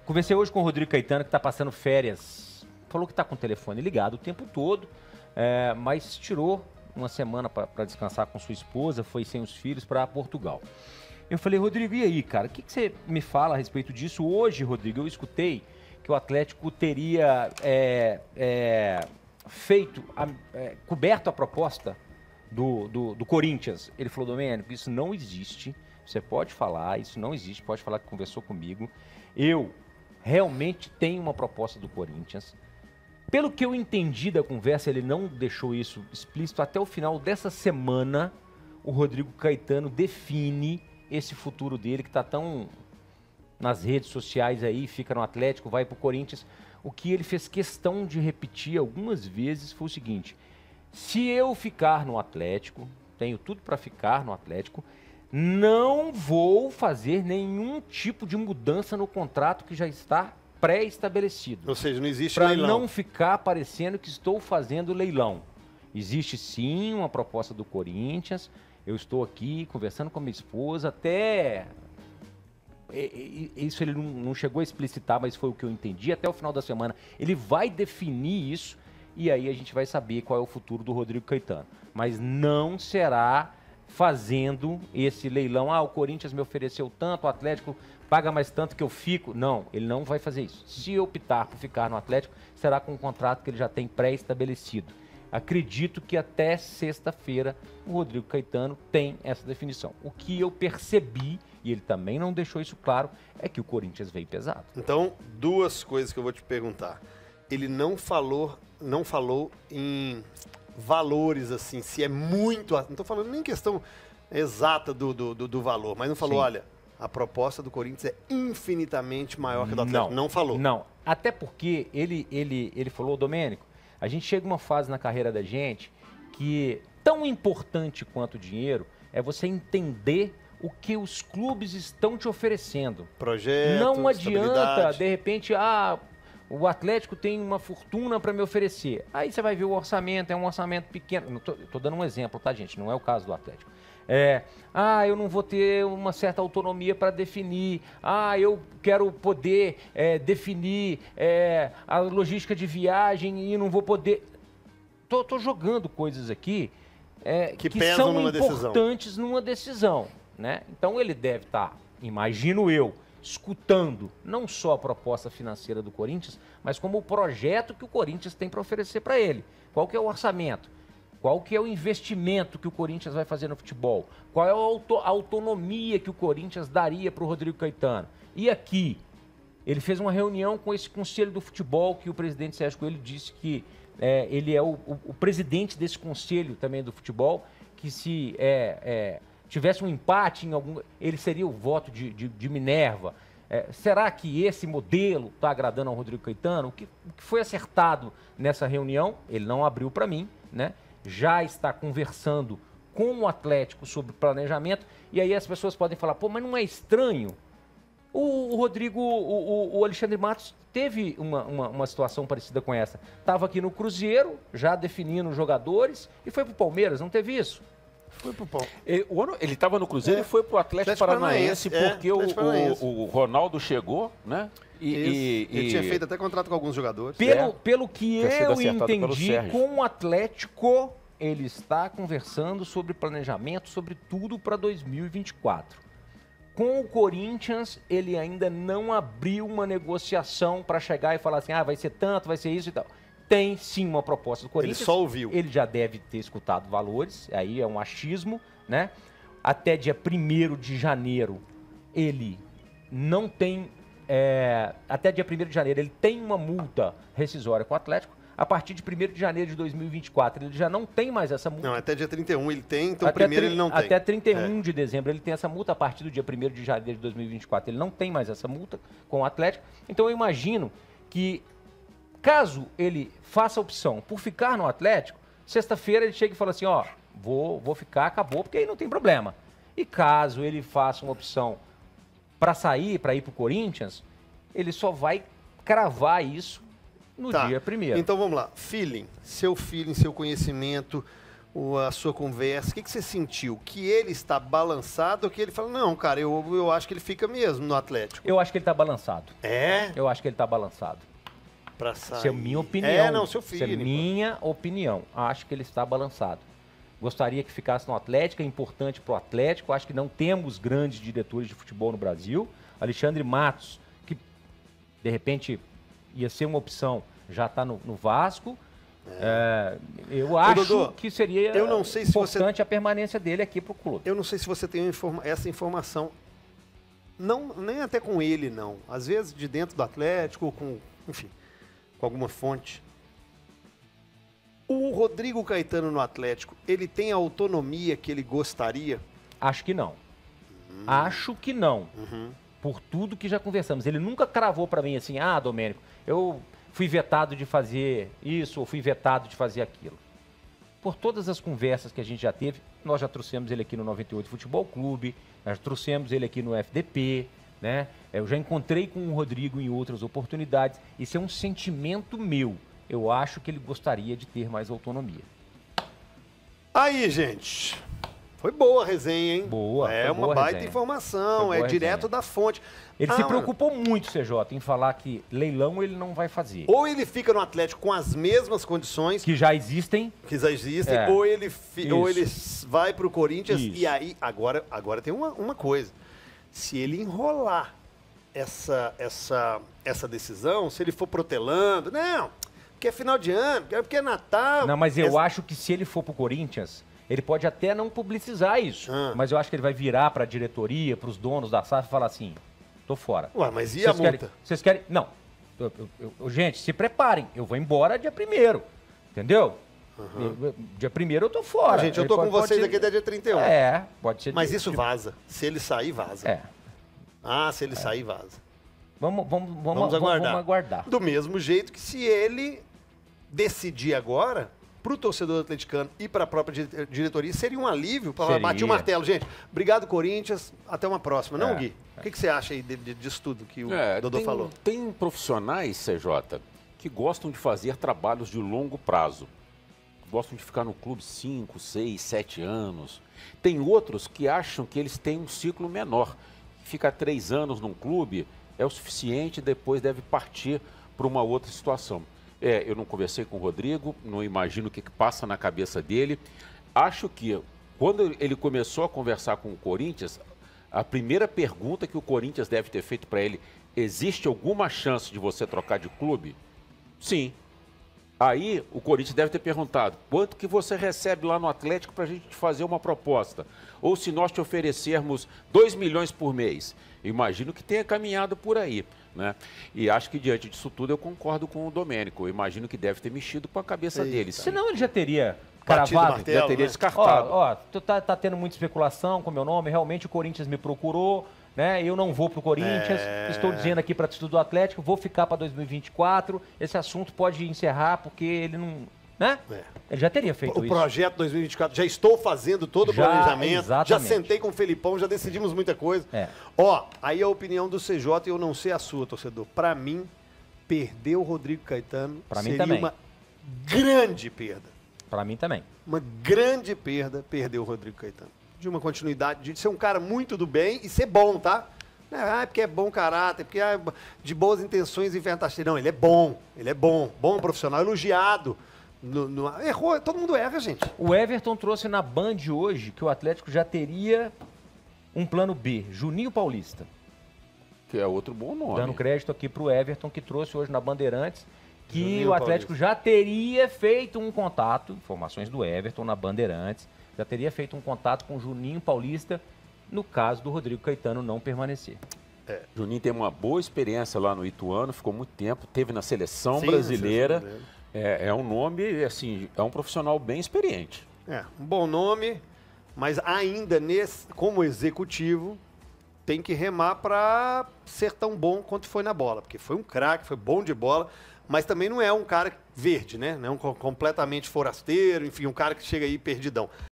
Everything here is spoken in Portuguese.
Conversei hoje com o Rodrigo Caetano, que está passando férias. Falou que está com o telefone ligado o tempo todo, mas tirou uma semana para descansar com sua esposa, foi sem os filhos para Portugal. Eu falei, Rodrigo, e aí, cara, o que você me fala a respeito disso? Hoje, Rodrigo, eu escutei que o Atlético teria coberto a proposta do Corinthians. Ele falou, Domênico, isso não existe, você pode falar, isso não existe, pode falar que conversou comigo. Eu realmente tenho uma proposta do Corinthians. Pelo que eu entendi da conversa, ele não deixou isso explícito. Até o final dessa semana, o Rodrigo Caetano define esse futuro dele, que está tão nas redes sociais aí, fica no Atlético, vai para o Corinthians. O que ele fez questão de repetir algumas vezes foi o seguinte: se eu ficar no Atlético, tenho tudo para ficar no Atlético, não vou fazer nenhum tipo de mudança no contrato que já está pré-estabelecido. Ou seja, não existe leilão. Para não ficar parecendo que estou fazendo leilão. Existe sim uma proposta do Corinthians. Eu estou aqui conversando com a minha esposa, até... Isso ele não chegou a explicitar, mas foi o que eu entendi. Até o final da semana ele vai definir isso e aí a gente vai saber qual é o futuro do Rodrigo Caetano. Mas não será fazendo esse leilão. O Corinthians me ofereceu tanto, o Atlético paga mais tanto que eu fico. Não, ele não vai fazer isso. Se eu optar por ficar no Atlético, será com um contrato que ele já tem pré-estabelecido. Acredito que até sexta-feira o Rodrigo Caetano tem essa definição. O que eu percebi, e ele também não deixou isso claro, é que o Corinthians veio pesado. Então, duas coisas que eu vou te perguntar. Ele não falou em valores, assim, se é muito... Não estou falando nem questão exata do valor, mas não falou, olha, a proposta do Corinthians é infinitamente maior que a do Atlético. Não falou. Não, até porque ele falou, Domênico, a gente chega uma fase na carreira da gente que tão importante quanto o dinheiro é você entender o que os clubes estão te oferecendo. Projeto, não adianta, de repente, o Atlético tem uma fortuna para me oferecer. Aí você vai ver o orçamento, é um orçamento pequeno. Tô dando um exemplo, tá, gente? Não é o caso do Atlético. Eu não vou ter uma certa autonomia para definir. Eu quero poder definir a logística de viagem e não vou poder... Tô jogando coisas aqui que são importantes numa decisão, né? Então ele deve estar, imagino eu, escutando não só a proposta financeira do Corinthians, mas como o projeto que o Corinthians tem para oferecer para ele. Qual que é o orçamento? Qual que é o investimento que o Corinthians vai fazer no futebol? Qual é a autonomia que o Corinthians daria para o Rodrigo Caetano? E aqui, ele fez uma reunião com esse conselho do futebol, que o presidente Sérgio Coelho disse que ele é o presidente desse conselho também do futebol, que se tivesse um empate, ele seria o voto de Minerva. Será que esse modelo está agradando ao Rodrigo Caetano? O que foi acertado nessa reunião, ele não abriu para mim, né? Já está conversando com o Atlético sobre planejamento, e aí as pessoas podem falar, mas não é estranho? O Rodrigo, o Alexandre Matos teve uma situação parecida com essa. Estava aqui no Cruzeiro, já definindo os jogadores, e foi para o Palmeiras, não teve isso? Foi pro Palmeiras. Ele estava no Cruzeiro e foi para o Atlético Paranaense, porque o Ronaldo chegou, né? Ele tinha feito até contrato com alguns jogadores. Pelo que eu entendi, com o Atlético, ele está conversando sobre planejamento, sobre tudo para 2024. Com o Corinthians, ele ainda não abriu uma negociação para chegar e falar assim, vai ser tanto, vai ser isso e tal. Tem sim uma proposta do Corinthians. Ele só ouviu. Ele já deve ter escutado valores, aí é um achismo, né? Até dia 1º de janeiro, ele não tem... até dia 1º de janeiro, ele tem uma multa rescisória com o Atlético. A partir de 1º de janeiro de 2024, ele já não tem mais essa multa. Não, até dia 31 ele tem, então primeiro ele não tem. Até 31 de dezembro ele tem essa multa, a partir do dia 1º de janeiro de 2024 ele não tem mais essa multa com o Atlético. Então eu imagino que, caso ele faça a opção por ficar no Atlético, sexta-feira ele chega e fala assim, vou ficar, acabou, porque aí não tem problema. E caso ele faça uma opção para sair, para ir para o Corinthians, ele só vai cravar isso no dia 1º. Então vamos lá, seu conhecimento, a sua conversa, o que você sentiu? Que ele está balançado ou que ele fala, não, cara, eu acho que ele fica mesmo no Atlético? Eu acho que ele está balançado. É? Eu acho que ele está balançado. Pra sair. Isso é minha opinião. Não, seu filho. Isso é minha opinião. Acho que ele está balançado. Gostaria que ficasse no Atlético, é importante para o Atlético. Acho que não temos grandes diretores de futebol no Brasil. Alexandre Matos, que de repente ia ser uma opção, já está no Vasco. Eu acho Dodô, que seria importante a permanência dele aqui para o clube. Eu não sei se você tem essa informação. Não, nem até com ele, não. Às vezes de dentro do Atlético, enfim, com alguma fonte. O Rodrigo Caetano no Atlético, ele tem a autonomia que ele gostaria? Acho que não. Acho que não. Por tudo que já conversamos. Ele nunca cravou para mim assim, Domênico, eu fui vetado de fazer isso ou fui vetado de fazer aquilo. Por todas as conversas que a gente já teve, nós já trouxemos ele aqui no 98 Futebol Clube, nós trouxemos ele aqui no FDP, né? Eu já encontrei com o Rodrigo em outras oportunidades. Isso é um sentimento meu. Eu acho que ele gostaria de ter mais autonomia. Aí, gente. Foi boa a resenha, hein? Boa. É uma baita informação, é direto da fonte. Ele se preocupou muito, CJ, em falar que leilão ele não vai fazer. Ou ele fica no Atlético com as mesmas condições que já existem, ou ele vai para o Corinthians. Isso. E aí, agora tem uma coisa. Se ele enrolar essa decisão, se ele for protelando, não, porque é final de ano, porque é Natal. Não, mas eu acho que se ele for pro Corinthians, ele pode até não publicizar isso. Mas eu acho que ele vai virar pra diretoria, pros donos da SAF e falar assim, tô fora. Ué, mas e a multa? Vocês querem... Não. Gente, se preparem. Eu vou embora dia 1º. Entendeu? Dia 1º eu tô fora. Gente, eu tô com vocês aqui até dia 31. Pode ser. Mas isso vaza. Se ele sair, vaza. Se ele sair, vaza. Vamos aguardar. Do mesmo jeito que se ele decidir agora, para o torcedor atleticano e para a própria diretoria, seria um alívio para bater o martelo. Gente, obrigado, Corinthians. Até uma próxima. Não, Gui? O que você acha aí disso tudo que o Dodô falou? Tem profissionais, CJ, que gostam de fazer trabalhos de longo prazo. Gostam de ficar no clube 5, 6, 7 anos. Tem outros que acham que eles têm um ciclo menor. Ficar 3 anos num clube é o suficiente, depois deve partir para uma outra situação. Eu não conversei com o Rodrigo, não imagino o que passa na cabeça dele. Acho que quando ele começou a conversar com o Corinthians, a primeira pergunta que o Corinthians deve ter feito para ele, existe alguma chance de você trocar de clube? Sim. Aí o Corinthians deve ter perguntado, quanto que você recebe lá no Atlético para a gente te fazer uma proposta? Ou se nós te oferecermos 2 milhões por mês? Imagino que tenha caminhado por aí, né? E acho que diante disso tudo eu concordo com o Domênico. Eu imagino que deve ter mexido com a cabeça dele. Senão ele já teria cravado, já teria descartado. Tu tá tendo muita especulação com o meu nome, realmente o Corinthians me procurou, né? Eu não vou pro Corinthians, estou dizendo aqui para tudo do Atlético, vou ficar para 2024. Esse assunto pode encerrar porque ele não, né? Ele já teria feito isso. O projeto 2024, já estou fazendo todo o planejamento, exatamente. Já sentei com o Felipão, já decidimos muita coisa. Aí a opinião do CJ, eu não sei a sua, torcedor. Para mim, perder o Rodrigo Caetano seria uma grande perda. Para mim também. Uma grande perda perder o Rodrigo Caetano. De uma continuidade, de ser um cara muito do bem e ser bom, tá? Porque é bom caráter, porque de boas intenções e fantasia. Não, ele é bom profissional, elogiado. Errou, todo mundo erra, gente. O Everton trouxe na Band hoje que o Atlético já teria um plano B, Juninho Paulista. Que é outro bom nome. Dando crédito aqui pro Everton, que trouxe hoje na Bandeirantes, que Juninho o Atlético Paulista já teria feito um contato, informações do Everton na Bandeirantes, já teria feito um contato com o Juninho Paulista, no caso do Rodrigo Caetano não permanecer. Juninho tem uma boa experiência lá no Ituano, ficou muito tempo, teve na seleção brasileira. É um nome, assim, é um profissional bem experiente. Um bom nome, mas ainda como executivo, tem que remar para ser tão bom quanto foi na bola. Porque foi um craque, foi bom de bola, mas também não é um cara verde, né? Não é um completamente forasteiro, enfim, um cara que chega aí perdidão.